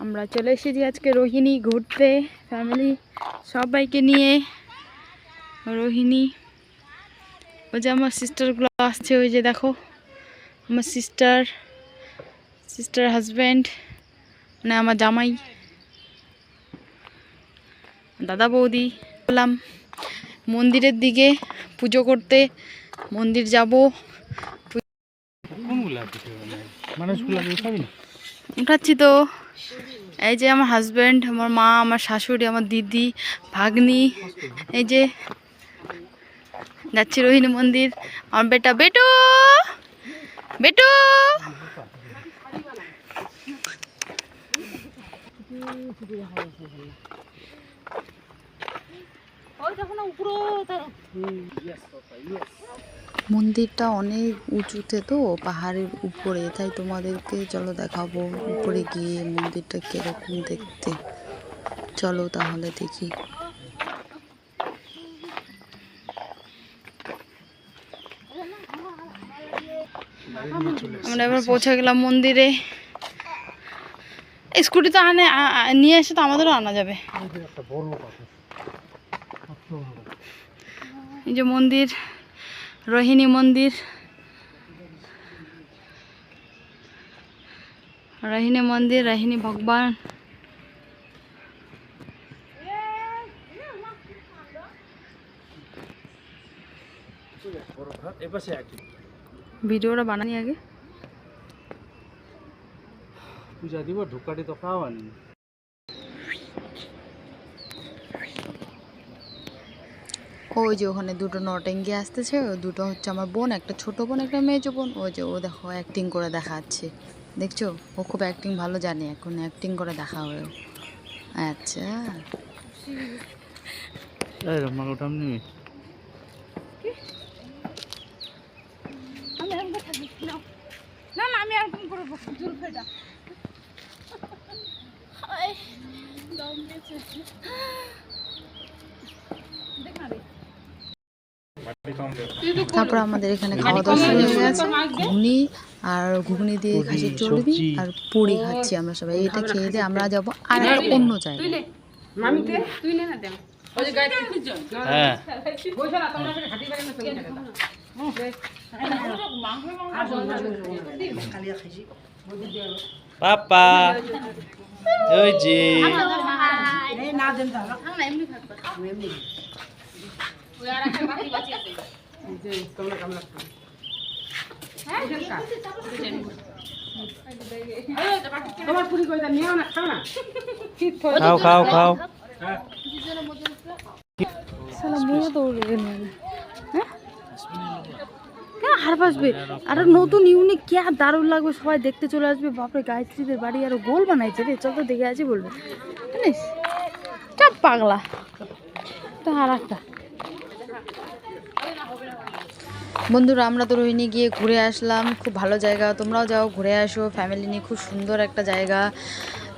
আমরা চলে এসেছি আজকে রোহিণী ঘুরতে, ফ্যামিলি সবাইকে নিয়ে। রোহিণী, ওই যে আমার সিস্টারগুলো আসছে, ওই যে দেখো আমার সিস্টার হাজব্যান্ড, মানে আমার জামাই, দাদা বৌদি। বললাম মন্দিরের দিকে পুজো করতে, মন্দির যাব। উঠাচ্ছি তো, এই যে আমার হাজব্যান্ড, আমার মা, আমার শাশুড়ি, আমার দিদি, ভাগ্নি, এই যে যাচ্ছি রোহিণী মন্দির। আমার বেটা বেটু বেটু মন্দিরটা অনেক উঁচুতে তো, পাহাড়ের উপরে, তাই তোমাদেরকে চলো দেখাবো উপরে গিয়ে মন্দিরটা কিরকম দেখতে। চলো তাহলে দেখি। আমরা এবার পৌঁছে গেলাম মন্দিরে। স্কুটি তো নিয়ে এসে তো আমাদেরও আনা যাবে। এই যে মন্দির, রোহিণী মন্দির, রোহিণী ভগবান। ভিডিওটা বানানি আগে পূজা দিব, ঢুকাটি তো খাওয়ানি। ওই যে ওখানে দুটো নটেঙ্গি আসতেছে, ওই দুটো হচ্ছে আমার বোন, একটা ছোট বোন, একটা মেজো বোন। ওই যে ও দেখো অ্যাক্টিং করে দেখাচ্ছে, দেখছো? ও খুব অ্যাক্টিং ভালো জানে, এখন অ্যাক্টিং করে দেখা হয়। আচ্ছা আমি এরকম করবো জুলফেটা। তারপর আমাদের এখানে খাওয়া দাওয়া শুরু হয়ে গেছে। ঘুগনি দিয়ে খাসির চর্বি আর পুরি খাচ্ছি আমরা সবাই। এটা খেয়ে দিয়ে আমরা যাবো আর একটা অন্য জায়গায়। পাপা ওই যে খাও খাও খাও। হার বাসবে আর নতুন ইউনিক কে দারুণ লাগবে, সবাই দেখতে চলে আসবে। বাপরে গায়ত্রীদের বাড়ি আরো গোল বানাইছে রে, চল তো দেখে আছি বলবে, জানিস? চাপ পাগলা তো। আর একটা বন্ধুরা, আমরা তো রোহিণী গিয়ে ঘুরে আসলাম, খুব ভালো জায়গা। তোমরাও যাও, ঘুরে আসো ফ্যামিলি নিয়ে, খুব সুন্দর একটা জায়গা।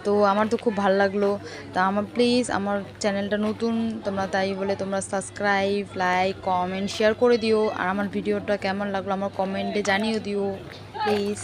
তো আমার তো খুব ভালো লাগলো। তা আমার প্লিজ, আমার চ্যানেলটা নতুন, তোমরা তাই বলে তোমরা সাবস্ক্রাইব, লাইক, কমেন্ট, শেয়ার করে দিও। আর আমার ভিডিওটা কেমন লাগলো আমার কমেন্টে জানিয়ে দিও প্লিজ।